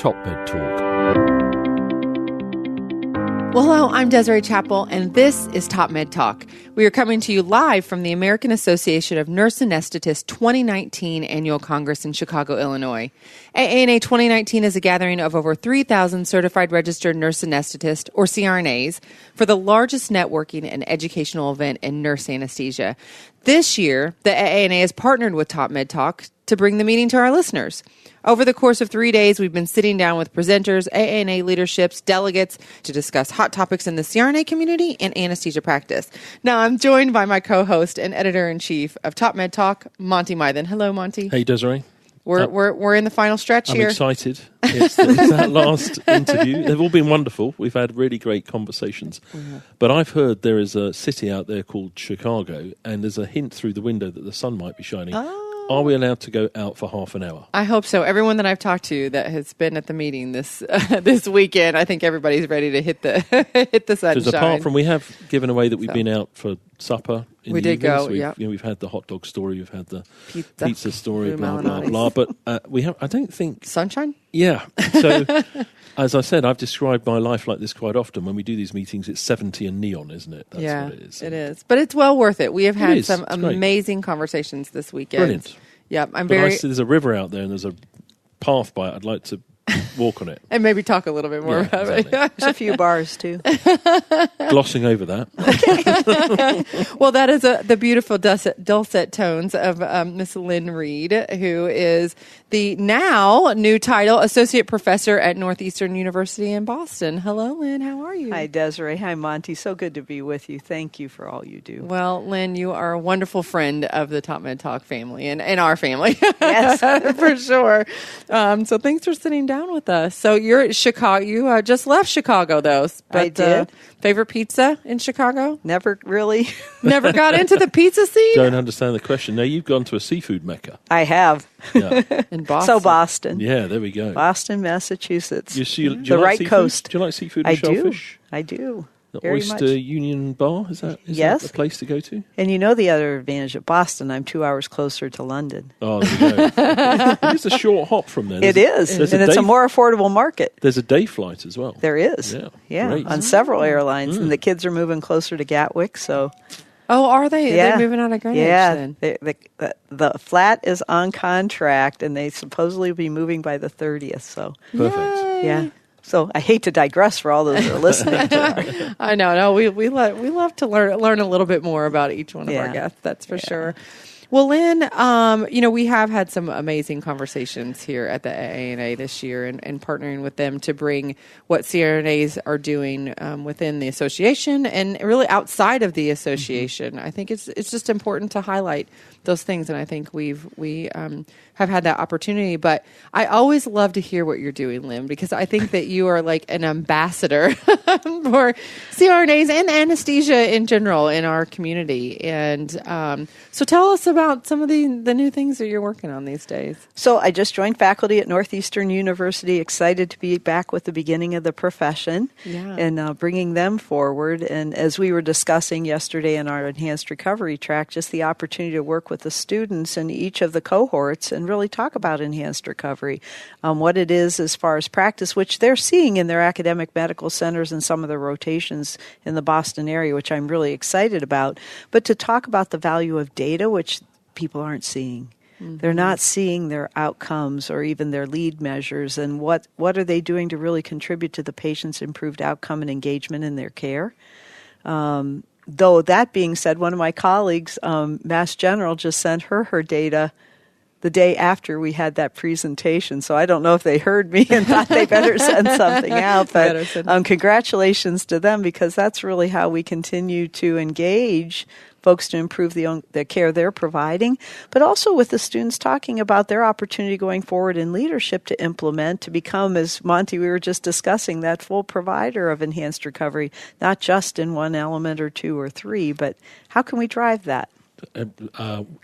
Top Med Talk. Well, hello, I'm Desiree Chappell, and this is Top Med Talk. We are coming to you live from the American Association of Nurse Anesthetists 2019 Annual Congress in Chicago, Illinois. AANA 2019 is a gathering of over 3,000 certified registered nurse anesthetists, or CRNAs, for the largest networking and educational event in nurse anesthesia. This year, the AANA has partnered with Top Med Talk to bring the meeting to our listeners. Over the course of 3 days, we've been sitting down with presenters, AANA leaderships, delegates to discuss hot topics in the CRNA community and anesthesia practice. Now, I'm joined by my co-host and editor-in-chief of Top Med Talk, Monty Mythen. Hello, Monty. Hey, Desiree. We're in the final stretch here. I'm excited. It's that last interview. They've all been wonderful. We've had really great conversations. Mm-hmm. But I've heard there is a city out there called Chicago, and there's a hint through the window that the sun might be shining. Oh. Are we allowed to go out for half an hour? I hope so. Everyone that I've talked to that has been at the meeting this weekend, I think everybody's ready to hit the sunshine. Because apart from, we have given away that we've been out for supper. We did go. Yeah, we've had the hot dog story, we've had the pizza story, blah blah blah. But we have. I don't think sunshine. Yeah. So, as I said, I've described my life like this quite often. When we do these meetings, it's 70 and neon, isn't it? That's what it is. It is. But it's well worth it. We have had some amazing conversations this weekend. Brilliant. Yeah, there's a river out there and there's a path by it. I'd like to walk on it. And maybe talk a little bit more about it. There's a few bars, too. Glossing over that. Okay. Well, that is the beautiful dulcet tones of Miss Lynn Reede, who is the now new title Associate Professor at Northeastern University in Boston. Hello, Lynn. How are you? Hi, Desiree. Hi, Monty. So good to be with you. Thank you for all you do. Well, Lynn, you are a wonderful friend of the Top Med Talk family and our family. Yes. For sure. So thanks for sitting down with us. So you're at Chicago. You just left Chicago, though. But, I did. Favorite pizza in Chicago? Never really. Never got into the pizza scene? Don't understand the question. Now, you've gone to a seafood mecca. I have. Yeah. In Boston. So Boston. Yeah, there we go. Boston, Massachusetts. The right coast. Do you like seafood and shellfish? I do. The Very Oyster much. Union Bar, is that the place to go to? And you know the other advantage of Boston, I'm 2 hours closer to London. Oh, there you go. It is a short hop from there. It is, and it's a more affordable market. There's a day flight as well. There is, Great. On several airlines, and the kids are moving closer to Gatwick, so... Oh, are they? Yeah. They're moving out of Greenwich then? The flat is on contract, and they supposedly will be moving by the 30th, so... Perfect. Yay. Yeah. So I hate to digress for all those that are listening to our... I know. No, we love to learn a little bit more about each one of our guests. That's for sure. Well, Lynn, we have had some amazing conversations here at the AANA this year and partnering with them to bring what CRNAs are doing within the association and really outside of the association. Mm-hmm. I think it's just important to highlight those things, and I think we have had that opportunity. But I always love to hear what you're doing, Lynn, because I think that you are like an ambassador for CRNAs and anesthesia in general in our community. And so tell us about some of the new things that you're working on these days. So I just joined faculty at Northeastern University, excited to be back with the beginning of the profession and bringing them forward. And as we were discussing yesterday in our enhanced recovery track, just the opportunity to work with the students in each of the cohorts and really talk about enhanced recovery, what it is as far as practice, which they're seeing in their academic medical centers and some of the rotations in the Boston area, which I'm really excited about. But to talk about the value of data, which people aren't seeing. Mm-hmm. They're not seeing their outcomes or even their lead measures, and what are they doing to really contribute to the patient's improved outcome and engagement in their care. Though that being said, one of my colleagues, Mass General, just sent her data the day after we had that presentation. So I don't know if they heard me and thought they better send something out. But congratulations to them, because that's really how we continue to engage folks to improve the care they're providing, but also with the students talking about their opportunity going forward in leadership to implement, to become, as Monty, we were just discussing, that full provider of enhanced recovery, not just in one element or two or three, but how can we drive that? Can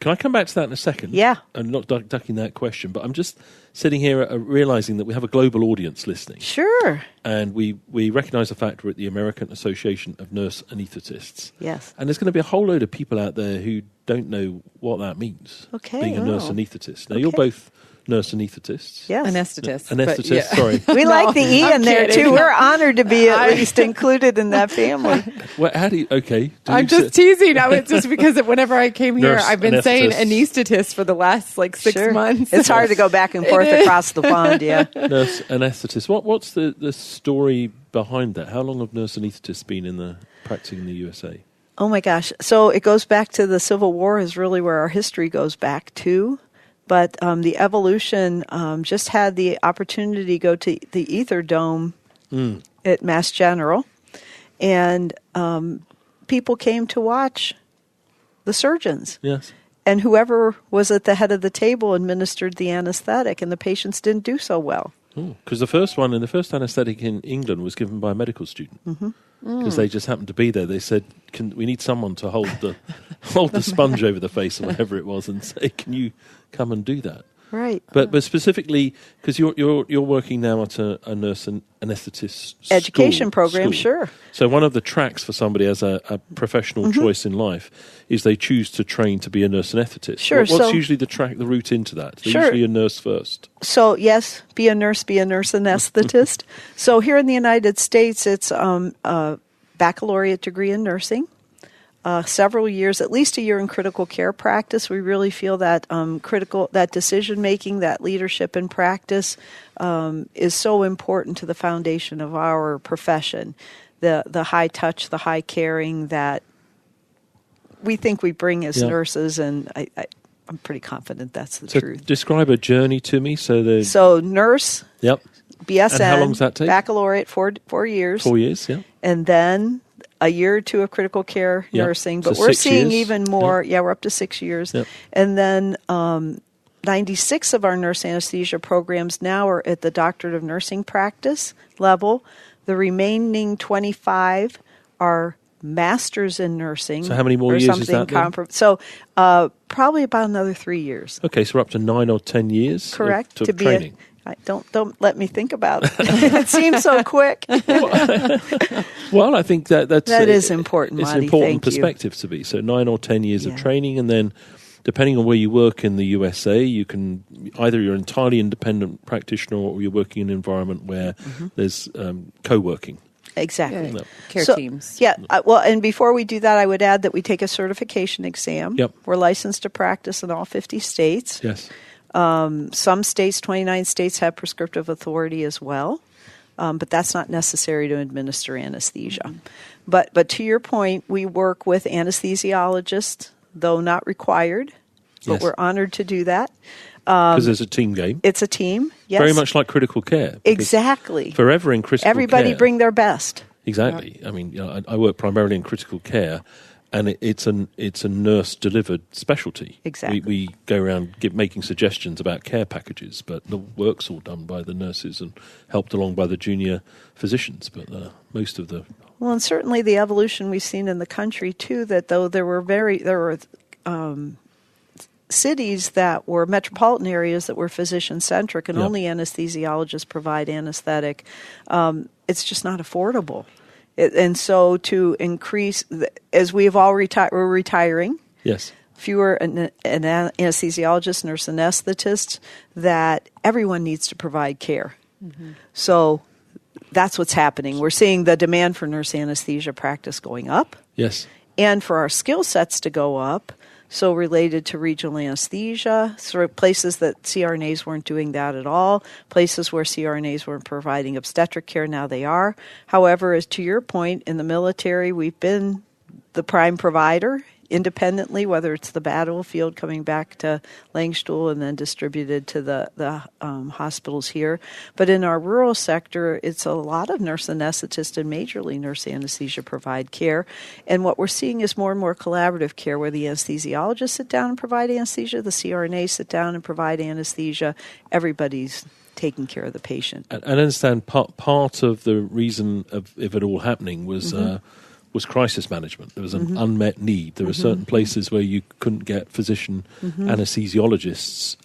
I come back to that in a second? Yeah. I'm not ducking that question, but I'm just sitting here realizing that we have a global audience listening. Sure. And we recognize the fact we're at the American Association of Nurse Anesthetists. Yes. And there's going to be a whole load of people out there who don't know what that means, being a nurse anesthetist. Now, you're both nurse anesthetists. Yes. Anesthetists. Sorry. We like the E I'm in there, kidding. too. We're honored to be at least included in that family. Well, how do you... Okay. I'm just teasing. It's just because whenever I came here, Nurse I've been saying anesthetist. anesthetist for the last 6 Sure. months. It's hard to go back and forth across the pond, yeah. Nurse anesthetist. What's the story behind that? How long have nurse anesthetists been practicing in the USA? Oh, my gosh. So it goes back to the Civil War is really where our history goes back to. But the evolution just had the opportunity to go to the Ether Dome at Mass General. And people came to watch the surgeons. Yes. And whoever was at the head of the table administered the anesthetic, and the patients didn't do so well. Because the first anesthetic in England was given by a medical student. Because they just happened to be there. They said, we need someone to hold the sponge over the face or whatever it was and say, can you come and do that? Right. But specifically, because you're working now at a nurse anesthetist education program, school. Sure. So one of the tracks for somebody as a professional choice in life is they choose to train to be a nurse anesthetist. Sure. What's usually the route into that? They're usually a nurse first. So yes, be a nurse anesthetist. So here in the United States, it's a baccalaureate degree in nursing. Several years, at least a year in critical care practice. We really feel that that decision making, that leadership in practice is so important to the foundation of our profession. The high touch, the high caring that we think we bring as nurses, and I'm pretty confident that's the truth. Describe a journey to me. So nurse, BSN, and how long does that take? Baccalaureate, 4 years. 4 years, yeah. And then a year or two of critical care nursing, but so we're 6 seeing years. even more. Yeah, we're up to 6 years. Yep. And then 96 of our nurse anesthesia programs now are at the doctorate of nursing practice level. The remaining 25 are masters in nursing. So how many more or years is that then? So probably about another 3 years. Okay, so we're up to 9 or 10 years. Correct. Of training. Don't let me think about it. It seems so quick. Well, I think that is important, It's Monty. an important Thank perspective to be. So 9 or 10 years of Yeah. training, and then depending on where you work in the USA, you can either you're an entirely independent practitioner or you're working in an environment where there's co-working. Exactly. No. Care teams. Yeah. Well, and before we do that, I would add that we take a certification exam. Yep. We're licensed to practice in all 50 states. Yes. Some states, 29 states, have prescriptive authority as well, but that's not necessary to administer anesthesia. But to your point, we work with anesthesiologists, though not required, but Yes. we're honored to do that. Because there's a team game. It's a team, yes. Very much like critical care. because Exactly. Forever in critical Everybody care. bring their best. Exactly. I mean, I work primarily in critical care, and it's a nurse-delivered specialty. Exactly. We go around making suggestions about care packages, but the work's all done by the nurses and helped along by the junior physicians. But most of the Well, and certainly the evolution we've seen in the country too. That though there were cities that were metropolitan areas that were physician-centric and only anesthesiologists provide anesthetic, it's just not affordable. And so to increase, as we have all we're retiring, yes, fewer anesthesiologists, nurse anesthetists, that everyone needs to provide care. So that's what's happening. We're seeing the demand for nurse anesthesia practice going up. yes. And for our skill sets to go up, so related to regional anesthesia, sort of places that CRNAs weren't doing that at all, places where CRNAs weren't providing obstetric care, now they are. However, as to your point, in the military, we've been the prime provider independently, whether it's the battlefield coming back to Langstuhl and then distributed to the hospitals here. But in our rural sector, it's a lot of nurse anesthetists and majorly nurse anesthesia provide care. And what we're seeing is more and more collaborative care where the anesthesiologists sit down and provide anesthesia, the CRNAs sit down and provide anesthesia. Everybody's taking care of the patient. And I understand part of the reason of it all happening was crisis management. There was an unmet need. There were certain places where you couldn't get physician anesthesiologists.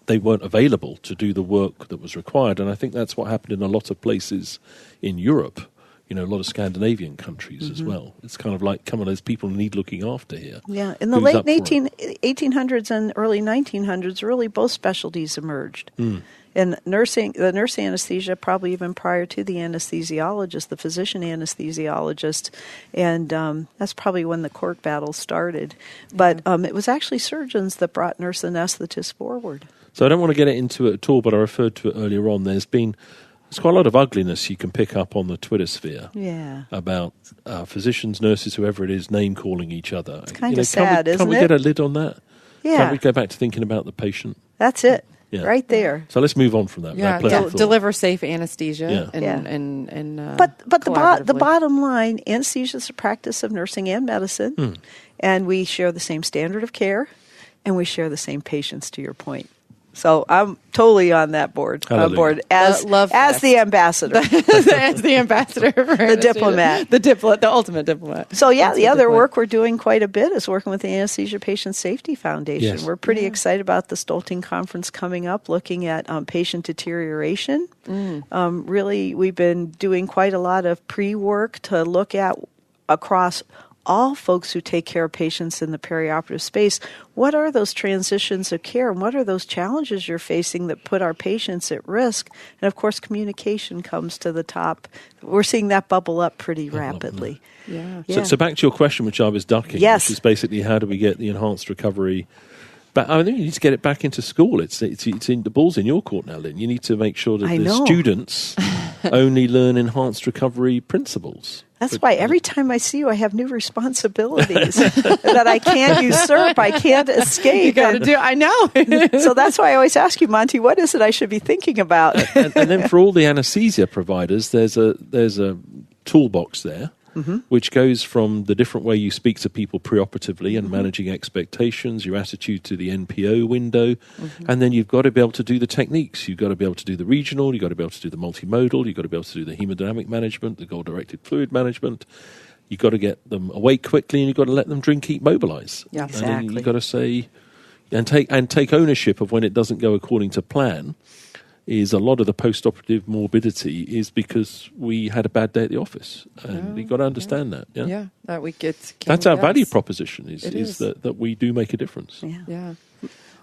They weren't available to do the work that was required. And I think that's what happened in a lot of places in Europe. a lot of Scandinavian countries as well. It's kind of like, come on, there's people who need looking after here. Yeah, in the late 1800s and early 1900s, really both specialties emerged. And the nurse anesthesia, probably even prior to the anesthesiologist, the physician anesthesiologist, and that's probably when the court battle started. But it was actually surgeons that brought nurse anesthetists forward. So I don't want to get into it at all, but I referred to it earlier on. There's quite a lot of ugliness you can pick up on the Twitter sphere about physicians, nurses, whoever it is, name-calling each other. It's kind of sad, isn't it? Can't we get a lid on that? Yeah. Can't we go back to thinking about the patient? That's it. Yeah. Right there. So let's move on from that. Yeah, deliver safe anesthesia. But the bottom line, anesthesia is a practice of nursing and medicine, and we share the same standard of care, and we share the same patients, to your point. So I'm totally on that board. As the ambassador, as the ambassador, for the diplomat, the ultimate diplomat. So the other work we're doing quite a bit is working with the Anesthesia Patient Safety Foundation. Yes. We're pretty excited about the Stolting Conference coming up, looking at patient deterioration. Really, we've been doing quite a lot of pre-work to look at across all folks who take care of patients in the perioperative space. What are those transitions of care, and what are those challenges you're facing that put our patients at risk? And of course, communication comes to the top. We're seeing that bubble up pretty rapidly. So back to your question, which I was ducking, which is basically how do we get the enhanced recovery? But I think you need to get it back into school. It's in the ball's in your court now, Lynn. You need to make sure that the students only learn enhanced recovery principles. That's why every time I see you, I have new responsibilities that I can't usurp. I can't escape. You got to do. I know. So that's why I always ask you, Monty, what is it I should be thinking about? and then for all the anesthesia providers, there's a toolbox there, which goes from the different way you speak to people preoperatively and managing expectations, your attitude to the NPO window, and then you've got to be able to do the techniques. You've got to be able to do the regional, you've got to be able to do the multimodal, you've got to be able to do the hemodynamic management, the goal-directed fluid management. You've got to get them awake quickly, and you've got to let them drink, eat, mobilize. Yeah, exactly. And then you've got to say, and take ownership of when it doesn't go according to plan. Is a lot of the post-operative morbidity is because we had a bad day at the office, and you've got to understand that. Yeah, that we get. That's our value proposition. Is that we do make a difference. Yeah.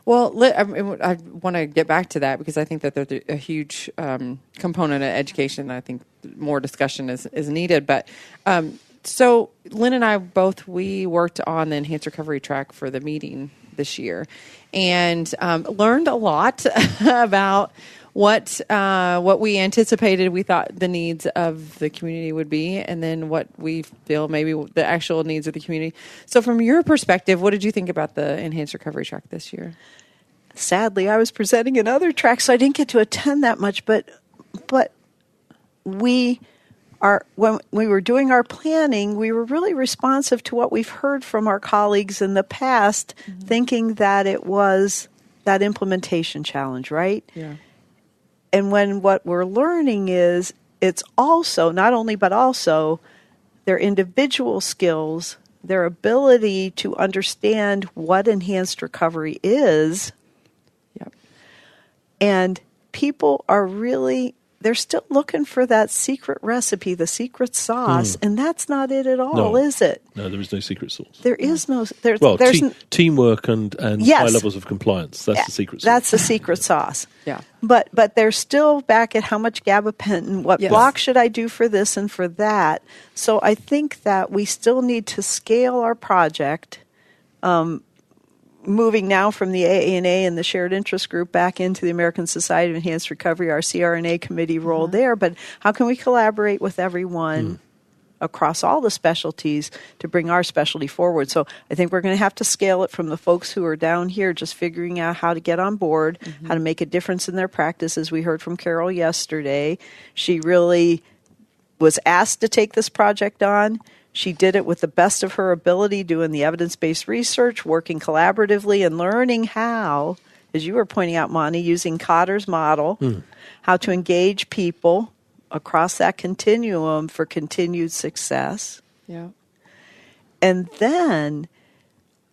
Well, I want to get back to that because I think that there's a huge component of education. I think more discussion is needed. But so Lynn and I we worked on the enhanced recovery track for the meeting this year, and learned a lot about what we anticipated we thought the needs of the community would be, and then what we feel maybe the actual needs of the community. So from your perspective, what did you think about the enhanced recovery track this year? Sadly, I was presenting in other tracks, so I didn't get to attend that much, but when we were doing our planning, we were really responsive to what we've heard from our colleagues in the past, thinking that it was that implementation challenge, right? Yeah. And when what we're learning is it's also, not only, but also their individual skills, their ability to understand what enhanced recovery is. Yep. And people are really, they're still looking for that secret recipe, the secret sauce, and that's not it at all, is it? No, there is no secret sauce. There is no. There's teamwork and high levels of compliance. That's the secret sauce. That's the secret sauce. Yeah. But they're still back at how much gabapentin, what block should I do for this and for that. So I think that we still need to scale our project, moving now from the AANA and the Shared Interest Group back into the American Society of Enhanced Recovery, our CRNA committee role there. But how can we collaborate with everyone across all the specialties to bring our specialty forward? So I think we're going to have to scale it from the folks who are down here just figuring out how to get on board, how to make a difference in their practice. As we heard from Carol yesterday, she really was asked to take this project on. She did it with the best of her ability, doing the evidence-based research, working collaboratively, and learning how, as you were pointing out, Monty, using Cotter's model, how to engage people across that continuum for continued success. Yeah. And then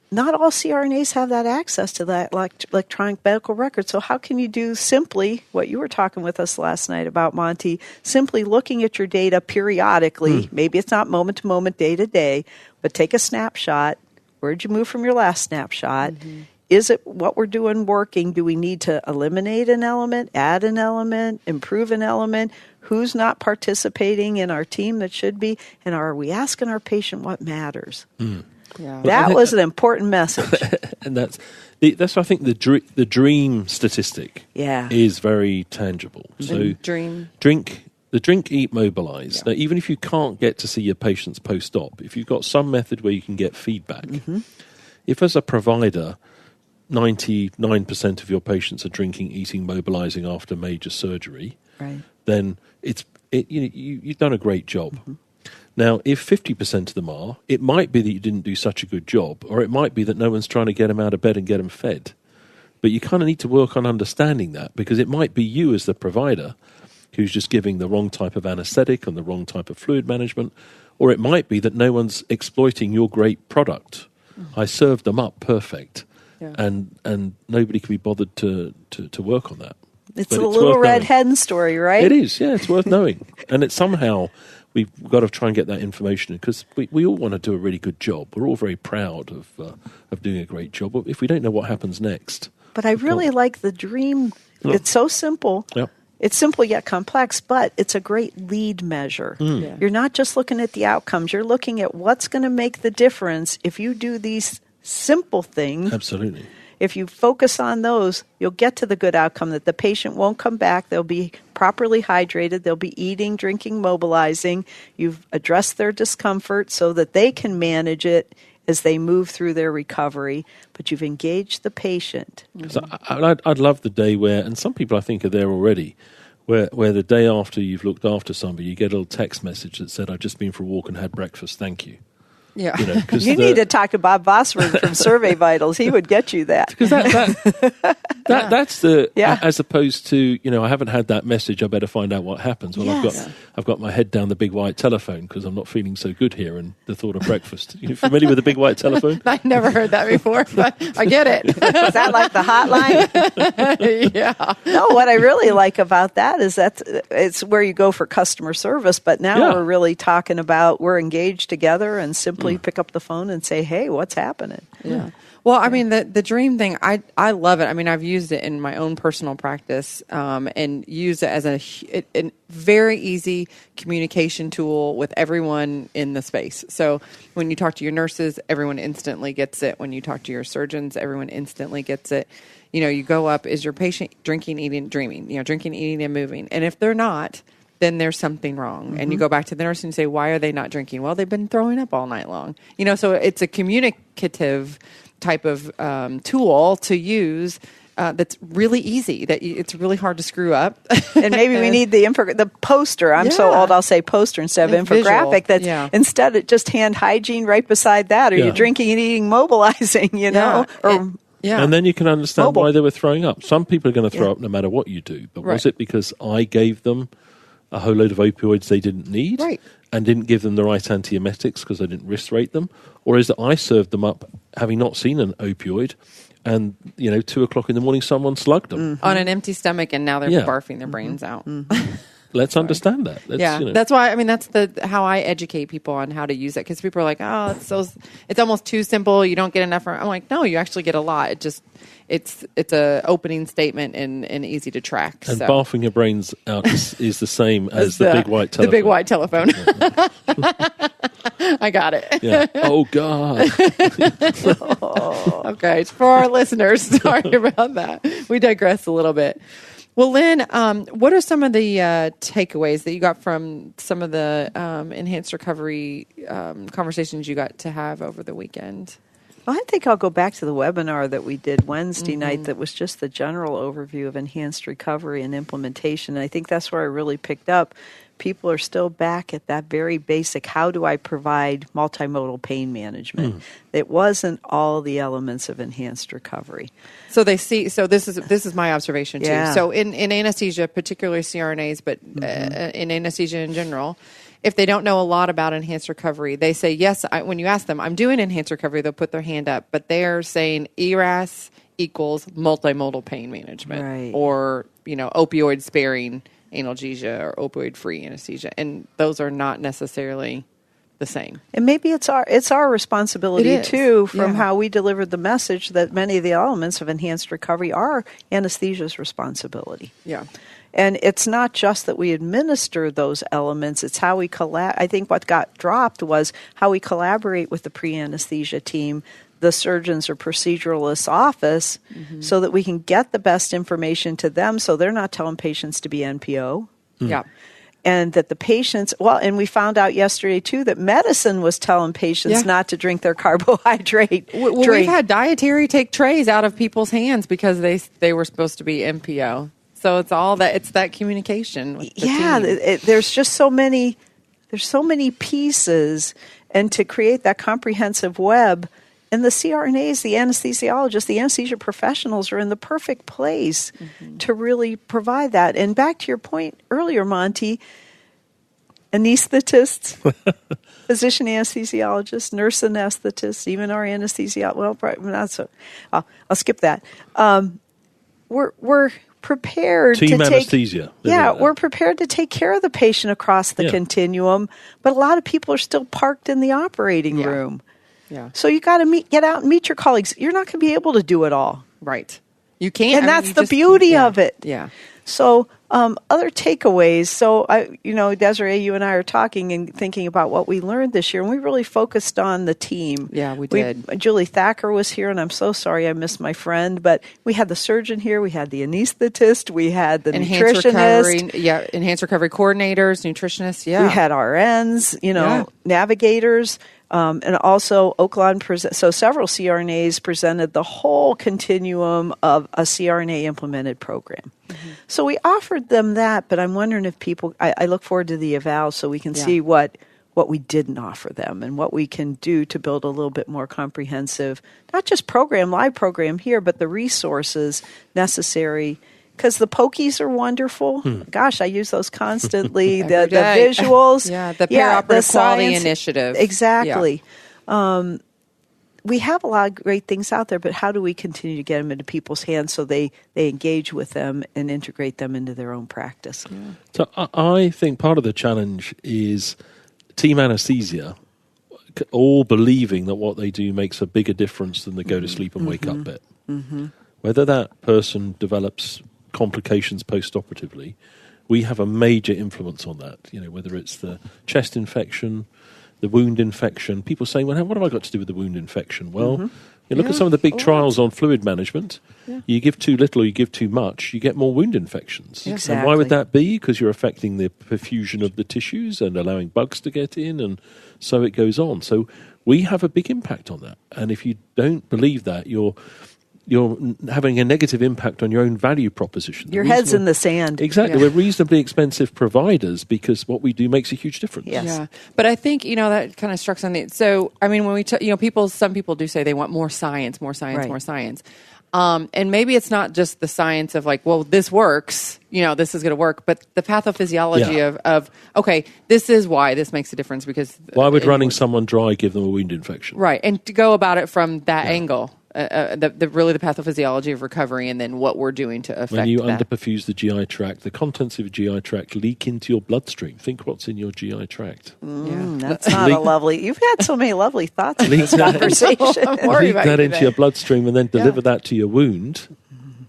not all CRNAs have that access to that electronic medical record. So how can you do simply what you were talking with us last night about, Monty, simply looking at your data periodically, maybe it's not moment to moment, day to day, but take a snapshot. Where'd you move from your last snapshot? Mm-hmm. Is it what we're doing working? Do we need to eliminate an element, add an element, improve an element? Who's not participating in our team that should be? And are we asking our patient what matters? Yeah. That was an important message. And that's I think the dream statistic is very tangible. So drink, eat, mobilize. Now, even if you can't get to see your patients post-op, if you've got some method where you can get feedback, if as a provider 99% of your patients are drinking, eating, mobilizing after major surgery, then you've done a great job. Now, if 50% of them are, it might be that you didn't do such a good job, or it might be that no one's trying to get them out of bed and get them fed. But you kind of need to work on understanding that, because it might be you as the provider who's just giving the wrong type of anesthetic and the wrong type of fluid management, or it might be that no one's exploiting your great product. I served them up perfect, and nobody can be bothered to work on that. It's a little red hen story, right? It is, yeah, it's worth knowing. And it's somehow we've got to try and get that information, because we all want to do a really good job. We're all very proud of doing a great job. But if we don't know what happens next. But I really like the dream. It's so simple. Yeah. It's simple yet complex, but it's a great lead measure. You're not just looking at the outcomes. You're looking at what's going to make the difference if you do these simple things. Absolutely. If you focus on those, you'll get to the good outcome, that the patient won't come back. They'll be properly hydrated. They'll be eating, drinking, mobilizing. You've addressed their discomfort so that they can manage it as they move through their recovery, but you've engaged the patient. I'd love the day where, and some people I think are there already, where the day after you've looked after somebody, you get a little text message that said, "I've just been for a walk and had breakfast, thank you." Yeah, you need to talk to Bob Vosberg from Survey Vitals. He would get you that. Because that's the as opposed to I haven't had that message. I better find out what happens. Well, I've got my head down the big white telephone because I'm not feeling so good here, and the thought of breakfast. You familiar with the big white telephone? I never heard that before, but I get it. Is that like the hotline? Yeah. No, what I really like about that is that it's where you go for customer service, but now we're really talking about we're engaged together and simply pick up the phone and say, "Hey, what's happening?" Yeah. Well, I mean, the dream thing, I love it. I mean, I've used it in my own personal practice and used it as a very easy communication tool with everyone in the space. So when you talk to your nurses, everyone instantly gets it. When you talk to your surgeons, everyone instantly gets it. You go up, is your patient drinking, eating, dreaming? Drinking, eating, and moving. And if they're not, then there's something wrong. And you go back to the nurse and say, why are they not drinking? Well, they've been throwing up all night long. So it's a communicative type of tool to use that's really easy, that it's really hard to screw up. And maybe we need the poster. I'm so old, I'll say poster instead of infographic. That's instead of just hand hygiene right beside that. Are you drinking and eating, mobilizing, And then you can understand why they were throwing up. Some people are going to throw up no matter what you do. But was it because I gave them a whole load of opioids they didn't need and didn't give them the right antiemetics because I didn't risk rate them? Or is it I served them up having not seen an opioid and, 2:00 in the morning someone slugged them? On an empty stomach, and now they're barfing their brains out. Let's understand that. That's why, that's how I educate people on how to use it, because people are like, oh, it's almost too simple. You don't get enough. I'm like, no, you actually get a lot. It's a opening statement and easy to track. And barfing your brains out is the same as the big white telephone. The big white telephone. I got it. Yeah. Oh, God. Okay. For our listeners, sorry about that. We digress a little bit. Well, Lynn, what are some of the takeaways that you got from some of the enhanced recovery conversations you got to have over the weekend? Well, I think I'll go back to the webinar that we did Wednesday night that was just the general overview of enhanced recovery and implementation. And I think that's where I really picked up. People are still back at that very basic, how do I provide multimodal pain management? It wasn't all the elements of enhanced recovery. So this is my observation too. So in anesthesia, particularly CRNAs, but in anesthesia in general, if they don't know a lot about enhanced recovery, they say, yes, when you ask them, I'm doing enhanced recovery, they'll put their hand up, but they're saying ERAS equals multimodal pain management, right, or, opioid sparing analgesia or opioid free anesthesia. And those are not necessarily the same. And maybe it's our responsibility too, from how we delivered the message, that many of the elements of enhanced recovery are anesthesia's responsibility. Yeah. And it's not just that we administer those elements, it's how we I think what got dropped was how we collaborate with the pre-anesthesia team, the surgeons or proceduralist's office, so that we can get the best information to them, so they're not telling patients to be NPO. Yeah. And that the patients, and we found out yesterday too that medicine was telling patients not to drink their carbohydrate. We've had dietary take trays out of people's hands because they were supposed to be NPO. So it's all that, it's that communication with the team. There's just so many pieces, and to create that comprehensive web. And the CRNAs, the anesthesiologists, the anesthesia professionals are in the perfect place to really provide that. And back to your point earlier, Monty, anesthetists, physician anesthesiologists, nurse anesthetists, even our anesthesiologist, well, probably not so. I'll skip that. We're prepared Team to anesthesia. We're prepared to take care of the patient across the continuum, but a lot of people are still parked in the operating room. Yeah. So you got to get out and meet your colleagues. You're not going to be able to do it all. Right. You can't. And that's the beauty of it. Yeah. So other takeaways. So, Desiree, you and I are talking and thinking about what we learned this year, and we really focused on the team. Yeah, we did. Julie Thacker was here, and I'm so sorry I missed my friend, but we had the surgeon here, we had the anesthetist, we had the nutritionist. Enhanced recovery coordinators, nutritionists, We had RNs, navigators. And also so several CRNAs presented the whole continuum of a CRNA implemented program. So we offered them that, but I'm wondering if people, I look forward to the eval so we can see what we didn't offer them and what we can do to build a little bit more comprehensive, not just live program here, but the resources necessary. Because the pokies are wonderful. Gosh, I use those constantly. the visuals. The perioperative quality initiative. Exactly. Yeah. We have a lot of great things out there, but how do we continue to get them into people's hands so they engage with them and integrate them into their own practice? Yeah. So I think part of the challenge is team anesthesia all believing that what they do makes a bigger difference than the go to sleep and wake up bit. Whether that person develops complications post-operatively, we have a major influence on that. Whether it's the chest infection, the wound infection. People say, well, what have I got to do with the wound infection? Well, you look at some of the big trials on fluid management. Yeah. You give too little or you give too much, you get more wound infections. Exactly. And why would that be? Because you're affecting the perfusion of the tissues and allowing bugs to get in, and so it goes on. So we have a big impact on that. And if you don't believe that, you're having a negative impact on your own value proposition. Your head's in the sand. Exactly. We're reasonably expensive providers because what we do makes a huge difference. Yes. Yeah. But I think, that kind of struck something. So, I mean, when we, some people do say they want more science. And maybe it's not just the science of like, well, this works, this is going to work, but the pathophysiology of, okay, this is why this makes a difference because... Why would running someone dry give them a wound infection? Right. And to go about it from that angle. Really the pathophysiology of recovery and then what we're doing to affect that. When you underperfuse the GI tract, the contents of your GI tract leak into your bloodstream. Think what's in your GI tract. That's not a lovely... You've had so many lovely thoughts in this conversation. Leak that into your bloodstream and then deliver that to your wound.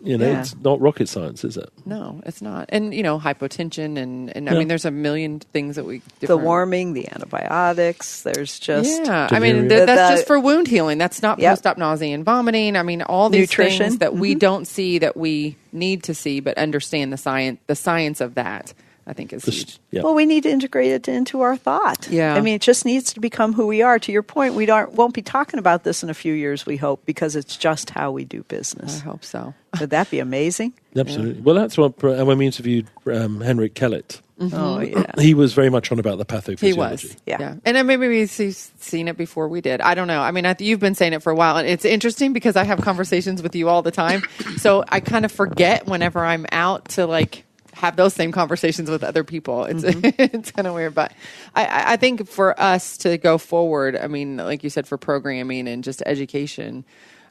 It's not rocket science, is it? No, it's not. And, hypotension and I mean, there's a million things that we... The warming, the antibiotics, there's just... Yeah, I mean, that's just for wound healing. That's not post-op nausea and vomiting. I mean, all these things that we don't see that we need to see, but understand the science of that. I think is huge. Yeah. Well, we need to integrate it into our thought. Yeah. I mean, it just needs to become who we are. To your point, we won't be talking about this in a few years, we hope, because it's just how we do business. I hope so. Would that be amazing? Absolutely. Yeah. Well, that's what when we interviewed Henrik Kellett. Oh, yeah. He was very much on about the pathophysiology. He was, yeah. And maybe he's seen it before we did. I don't know. I mean, you've been saying it for a while, and it's interesting because I have conversations with you all the time, so I kind of forget whenever I'm out to, like, have those same conversations with other people. It's it's kind of weird, but I think for us to go forward, I mean, like you said, for programming and just education.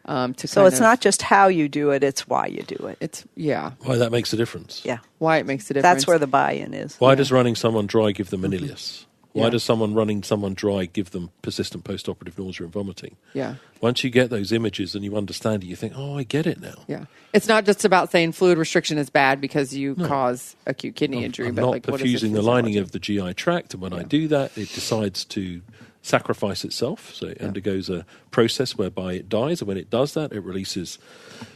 So it's not just how you do it; it's why you do it. Why that makes a difference. Yeah, why it makes a difference. That's where the buy-in is. Why does running someone dry give them an ileus? Why does running someone dry give them persistent post-operative nausea and vomiting? Yeah. Once you get those images and you understand it, you think, oh, I get it now. Yeah. It's not just about saying fluid restriction is bad because you cause acute kidney injury. I'm but not like, perfusing the lining of the GI tract, and when I do that, it decides to sacrifice itself. So it undergoes a process whereby it dies, and when it does that, it releases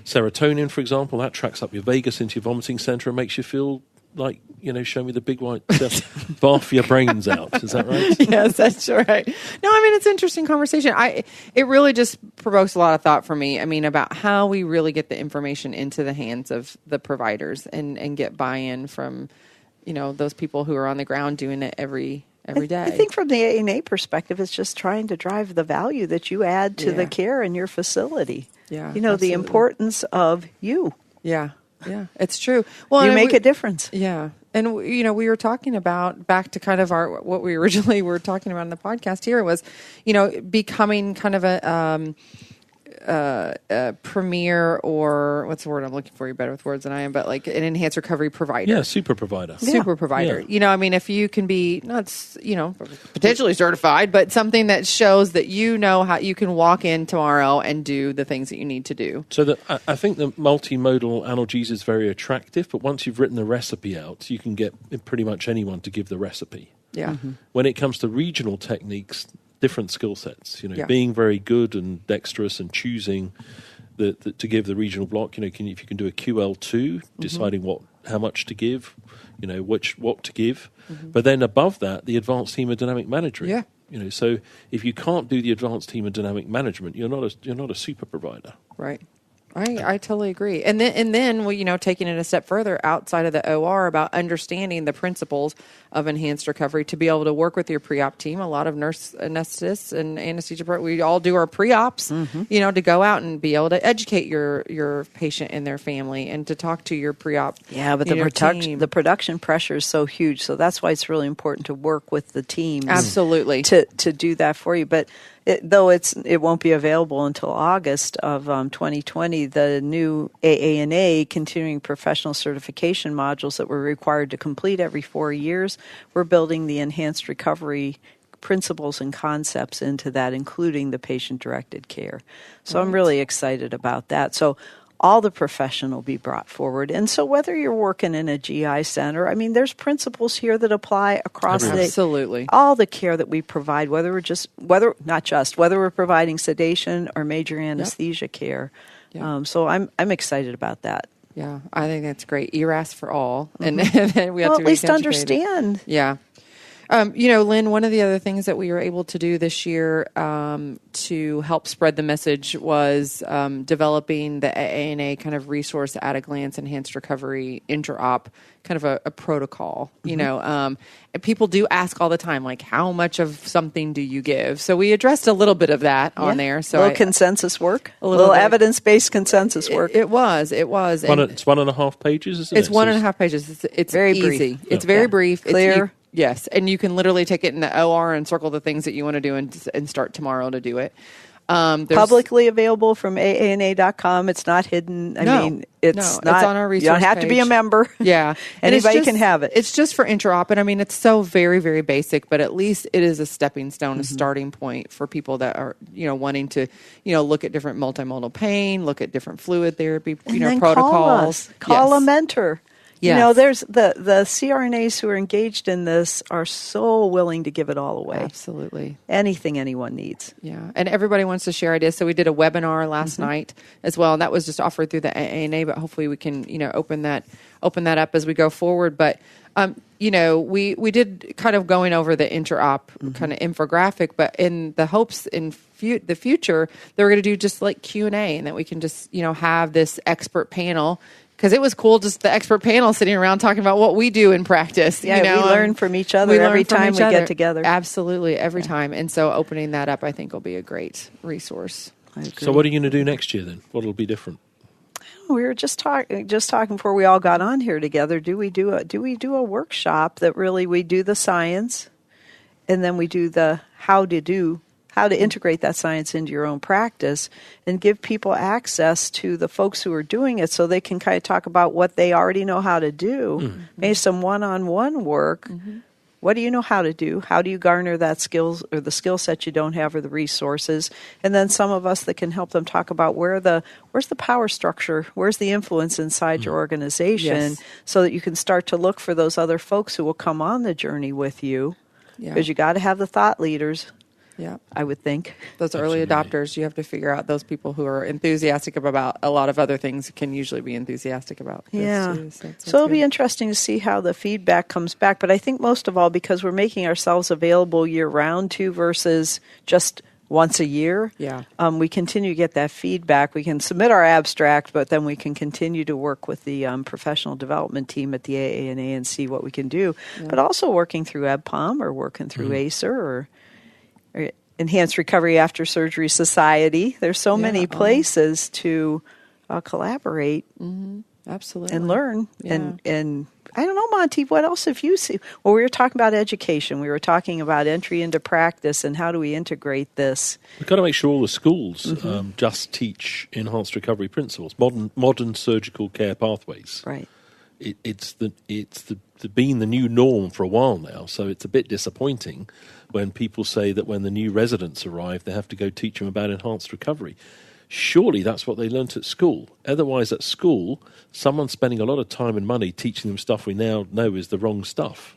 serotonin, for example. That tracks up your vagus into your vomiting center and makes you feel like, show me the big white bath your brains out. Is that right? Yes, that's right. No, I mean, it's an interesting conversation. It really just provokes a lot of thought for me. I mean, about how we really get the information into the hands of the providers and get buy-in from, those people who are on the ground doing it every day. I think from the AANA perspective, it's just trying to drive the value that you add to the care in your facility. Yeah, absolutely. The importance of you. Yeah. Yeah, it's true. Well, you make a difference. Yeah. And, we were talking about, back to kind of what we originally were talking about in the podcast here was, becoming kind of a premier, or what's the word I'm looking for? You're better with words than I am, but like an enhanced recovery provider. Yeah, super provider. Super provider. Yeah. I mean, if you can be not, potentially certified, but something that shows that how you can walk in tomorrow and do the things that you need to do. So I think the multimodal analgesia is very attractive, but once you've written the recipe out, you can get pretty much anyone to give the recipe. Yeah. Mm-hmm. When it comes to regional techniques, different skill sets, being very good and dexterous and choosing to give the regional block, if you can do a QL2, deciding how much to give, what to give, but then above that, the advanced hemodynamic management. Yeah. So if you can't do the advanced hemodynamic management, you're not a super provider. Right. I totally agree. And then taking it a step further outside of the OR about understanding the principles of enhanced recovery to be able to work with your pre-op team. A lot of nurse anesthetists and anesthesia, we all do our pre-ops, to go out and be able to educate your patient and their family and to talk to your pre-op. Yeah, but the production pressure is so huge. So that's why it's really important to work with the teams. Absolutely. To do that for you. But it won't be available until August of 2020, the new AANA continuing professional certification modules that we're required to complete every 4 years, we're building the enhanced recovery principles and concepts into that, including the patient-directed care. So I'm really excited about that. So all the profession will be brought forward. And so whether you're working in a GI center, I mean, there's principles here that apply across all the care that we provide, whether we're providing sedation or major anesthesia care. Yeah. So I'm excited about that. Yeah, I think that's great. ERAS for all. And then we have to at least understand. Yeah. Lynn, one of the other things that we were able to do this year to help spread the message was developing the AANA kind of resource at a glance enhanced recovery interop, kind of a protocol. And people do ask all the time, like, how much of something do you give? So we addressed a little bit of that on there. So a little consensus work, a little evidence-based consensus work. It was. It's 1.5 pages, isn't it? It's 1.5 pages. It's very easy. brief. It's very brief. Clear. Yes, and you can literally take it in the OR and circle the things that you want to do and start tomorrow to do it. Publicly available from AANA.com. It's not hidden. It's on our resource You don't have page. to be a member. Yeah. Anybody can have it. It's just for interop. And I mean, it's so very, very basic, but at least it is a stepping stone, a starting point for people that are, wanting to, look at different multimodal pain, look at different fluid therapy, protocols. Call a mentor. Yes. There's the CRNAs who are engaged in this are so willing to give it all away. Absolutely. Anything anyone needs. Yeah. And everybody wants to share ideas. So we did a webinar last night as well. And that was just offered through the AANA, but hopefully we can, open that up as we go forward. But, we did kind of going over the interop kind of infographic, but in the hopes in the future, they were going to do just like Q&A and that we can just, have this expert panel. Because it was cool, just the expert panel sitting around talking about what we do in practice. Yeah, we learn from each other every time we get together. Absolutely, every time. And so opening that up, I think, will be a great resource. So what are you going to do next year then? What will be different? We were just talking before we all got on here together. Do we do a workshop that really we do the science, and then we do the how to integrate that science into your own practice, and give people access to the folks who are doing it, so they can kind of talk about what they already know how to do, maybe some one-on-one work. What do you know how to do? How do you garner that skills or the skill set you don't have or the resources? And then some of us that can help them talk about where's the power structure, where's the influence inside your organization, so that you can start to look for those other folks who will come on the journey with you. Because you got to have the thought leaders. Yeah, I would think. Those early adopters, you have to figure out those people who are enthusiastic about a lot of other things can usually be enthusiastic about this too. So it'll be interesting to see how the feedback comes back. But I think most of all, because we're making ourselves available year-round too versus just once a year, we continue to get that feedback. We can submit our abstract, but then we can continue to work with the professional development team at the AANA and see what we can do. But also working through EBPOM or working through ACER or Enhanced Recovery After Surgery Society. There's so many places to collaborate, absolutely, and learn. And I don't know, Monty, what else have you seen? Well, we were talking about education. We were talking about entry into practice and how do we integrate this. We've got to make sure all the schools just teach enhanced recovery principles, modern surgical care pathways. Right. It's been the new norm for a while now, so it's a bit disappointing when people say that when the new residents arrive, they have to go teach them about enhanced recovery. Surely that's what they learnt at school. Otherwise, at school, someone's spending a lot of time and money teaching them stuff we now know is the wrong stuff.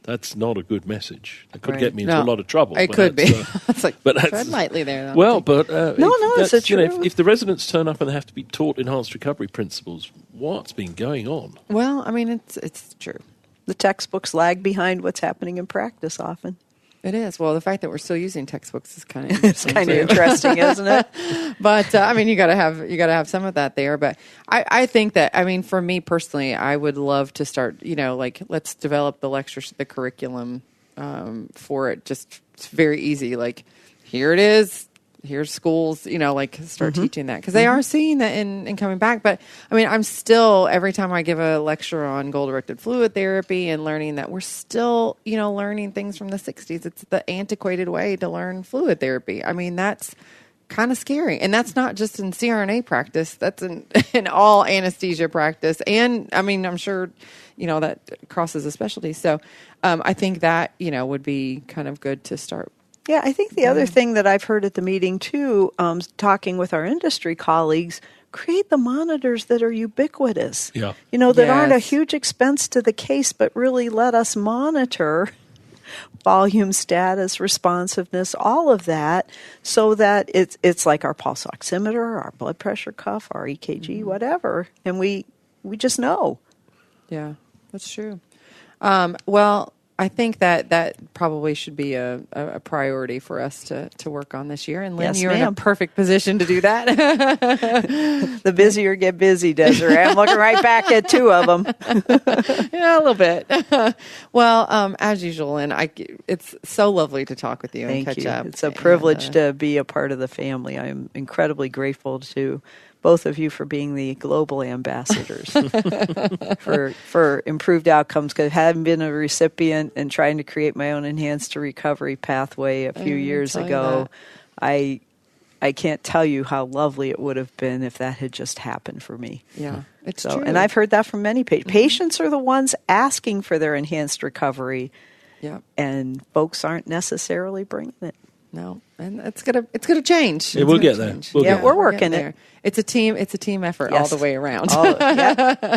That's not a good message. It could get me into a lot of trouble. It could be. It's like, tread lightly there. Though. Well, but it's true. If the residents turn up and they have to be taught enhanced recovery principles, what's been going on? Well, I mean, it's true. The textbooks lag behind what's happening in practice often. It is. Well, the fact that we're still using textbooks is kind of interesting. It's kind of interesting, isn't it? But I mean, you got to have some of that there. But I think that, I mean, for me personally, I would love to start. Let's develop the curriculum for it. Just it's very easy. Like, here it is. Here's schools, start teaching that, because they are seeing that in coming back. But I mean, I'm still, every time I give a lecture on goal-directed fluid therapy and learning that we're still, learning things from the 60s. It's the antiquated way to learn fluid therapy. I mean, that's kind of scary. And that's not just in CRNA practice. That's in all anesthesia practice. And I mean, I'm sure, that crosses a specialty. So I think that, would be kind of good to start. Yeah, I think the other thing that I've heard at the meeting, too, talking with our industry colleagues, create the monitors that are ubiquitous. Yeah. That aren't a huge expense to the case, but really let us monitor volume, status, responsiveness, all of that, so that it's like our pulse oximeter, our blood pressure cuff, our EKG, whatever, and we just know. Yeah, that's true. Well, I think that probably should be a priority for us to work on this year. And Lynn, yes, you're ma'am. in a perfect position to do that. The busier get busy, Desiree. I'm looking right back at two of them. Yeah, a little bit. Well, as usual, Lynn, it's so lovely to talk with you and catch up. It's a privilege to be a part of the family. I'm incredibly grateful to both of you for being the global ambassadors for improved outcomes. Because having been a recipient and trying to create my own enhanced recovery pathway a few years ago, I can't tell you how lovely it would have been if that had just happened for me. Yeah, it's true. And I've heard that from many patients. Patients are the ones asking for their enhanced recovery, and folks aren't necessarily bringing it. No, and it's gonna change. Yeah, we'll get there. We're working it. It's a team effort all the way around.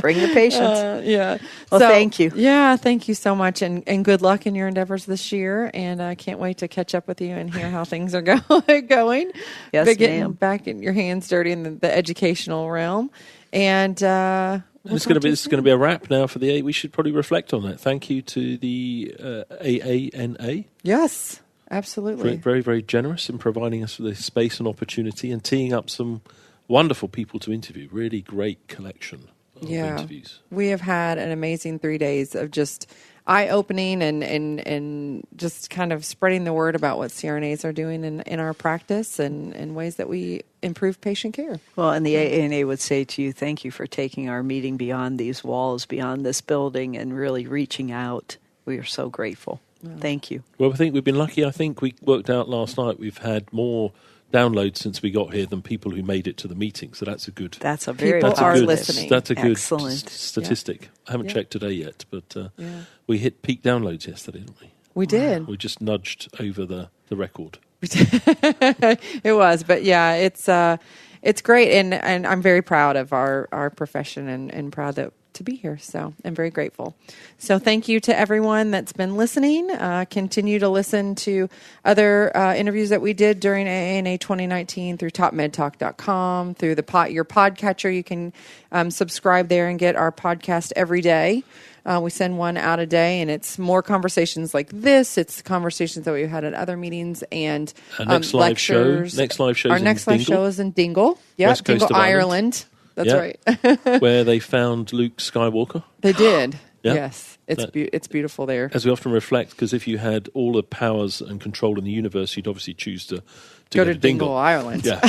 Bring the patients. Well, thank you. Yeah, thank you so much, and good luck in your endeavors this year. And I can't wait to catch up with you and hear how things are going. Yes, but getting ma'am. back in your hands dirty in the educational realm. And this is going to be a wrap now for the A. We should probably reflect on that. Thank you to the AANA. Yes. Absolutely. Very, very generous in providing us with the space and opportunity and teeing up some wonderful people to interview. Really great collection of interviews. We have had an amazing 3 days of just eye-opening and just kind of spreading the word about what CRNAs are doing in our practice and ways that we improve patient care. Well, and the AANA would say to you, thank you for taking our meeting beyond these walls, beyond this building, and really reaching out. We are so grateful. Thank you. Well, I think we've been lucky. I think we worked out last night we've had more downloads since we got here than people who made it to the meeting. So that's a good. That's a very people are positive. listening. That's a good Excellent. statistic. Yeah. I haven't Yeah. checked today yet, but we hit peak downloads yesterday, didn't we? We did. We just nudged over the record. It was, but yeah, it's great, and I'm very proud of our profession and proud to be here. So I'm very grateful. So thank you to everyone that's been listening. Continue to listen to other interviews that we did during AANA 2019 through topmedtalk.com, through your podcatcher. You can subscribe there and get our podcast every day. We send one out a day, and it's more conversations like this. It's conversations that we've had at other meetings and next live lectures. Next live show. Our next live show is in Dingle. Yeah, West Coast Dingle, of Ireland. That's right. Where they found Luke Skywalker. They did. Yeah. Yes, it's beautiful there. As we often reflect, because if you had all the powers and control in the universe, you'd obviously choose to go to Dingle, Ireland. Yeah.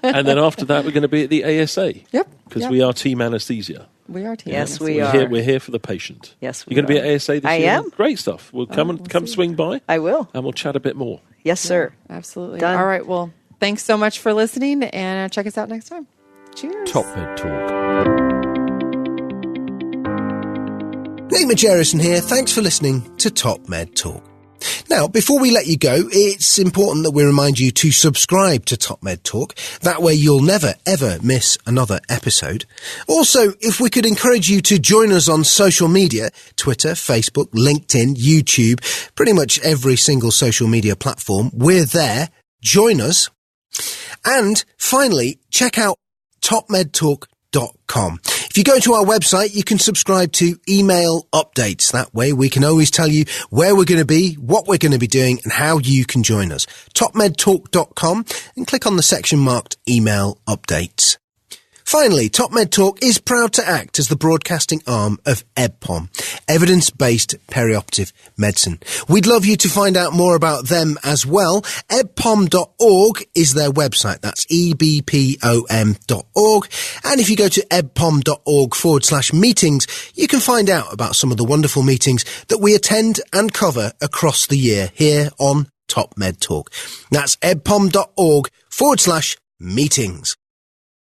And then after that, we're going to be at the ASA. Yep. Because we are Team Anesthesia. We are Team Yes, Anesthesia. we are. We're here for the patient. Yes, we You're going to be are. at ASA this I year? am. Great stuff. We'll come swing by. I will. And we'll chat a bit more. Yes, sir. Absolutely. Done. All right. Well, thanks so much for listening, and check us out next time. Cheers. Top Med Talk. Nick Majerison here. Thanks for listening to Top Med Talk. Now, before we let you go, it's important that we remind you to subscribe to Top Med Talk. That way you'll never, ever miss another episode. Also, if we could encourage you to join us on social media, Twitter, Facebook, LinkedIn, YouTube, pretty much every single social media platform, we're there. Join us. And finally, check out topmedtalk.com. If you go to our website, you can subscribe to email updates. That way we can always tell you where we're going to be, what we're going to be doing, and how you can join us. topmedtalk.com and click on the section marked email updates. Finally, Top Med Talk is proud to act as the broadcasting arm of EBPOM, Evidence-Based Perioperative Medicine. We'd love you to find out more about them as well. ebpom.org is their website. That's ebpom.org. And if you go to ebpom.org/meetings, you can find out about some of the wonderful meetings that we attend and cover across the year here on Top Med Talk. That's ebpom.org/meetings.